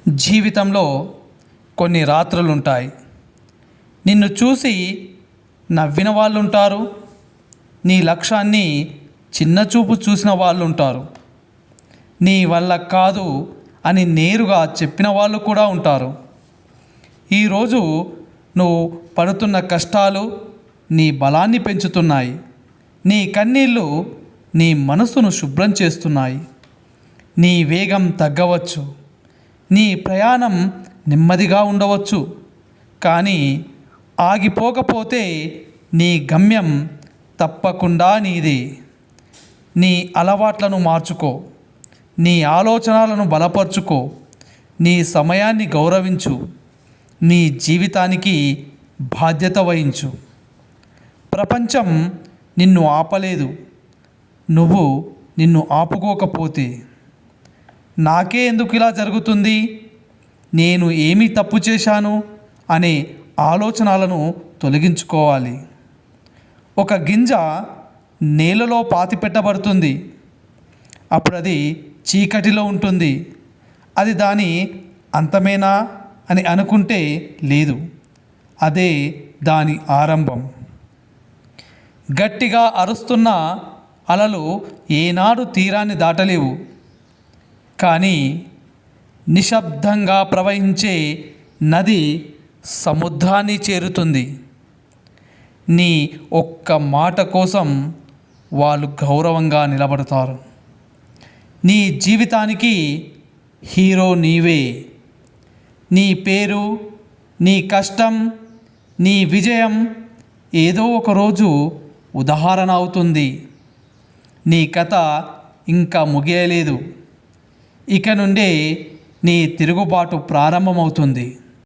జీవితంలో కొన్ని రాత్రులుంటాయి. నిన్ను చూసి నవ్విన వాళ్ళు ఉంటారు. నీ లక్ష్యాన్ని చిన్నచూపు చూసిన వాళ్ళు ఉంటారు. నీ వల్ల కాదు అని నేరుగా చెప్పిన వాళ్ళు కూడా ఉంటారు. ఈరోజు నువ్వు పడుతున్న కష్టాలు నీ బలాన్ని పెంచుతున్నాయి. నీ కన్నీళ్ళు నీ మనసును శుభ్రం చేస్తున్నాయి. నీ వేగం తగ్గవచ్చు, నీ ప్రయాణం నెమ్మదిగా ఉండవచ్చు, కానీ ఆగిపోకపోతే నీ గమ్యం తప్పకుండా నీదే. నీ అలవాట్లను మార్చుకో, నీ ఆలోచనలను బలపరుచుకో, నీ సమయాన్ని గౌరవించు, నీ జీవితానికి బాధ్యత వహించు. ప్రపంచం నిన్ను ఆపలేదు, నువ్వు నిన్ను ఆపుకోకపోతే. నాకే ఎందుకు ఇలా జరుగుతుంది, నేను ఏమి తప్పు చేశాను అనే ఆలోచనలను తొలగించుకోవాలి. ఒక గింజ నేలలో పాతిపెట్టబడుతుంది, అప్పుడు అది చీకటిలో ఉంటుంది. అది దాని అంతమేనా అని అనుకుంటే లేదు, అదే దాని ఆరంభం. గట్టిగా అరుస్తున్న అలలు ఏనాడు తీరాన్ని దాటలేవు, కానీ నిశ్శబ్దంగా ప్రవహించే నది సముద్రాన్ని చేరుతుంది. నీ ఒక్క మాట కోసం వాళ్ళు గౌరవంగా నిలబడతారు. నీ జీవితానికి హీరో నీవే. నీ పేరు, నీ కష్టం, నీ విజయం ఏదో ఒకరోజు ఉదాహరణ అవుతుంది. నీ కథ ఇంకా ముగియలేదు. ఇక నుండే నీ తిరుగుబాటు ప్రారంభమవుతుంది.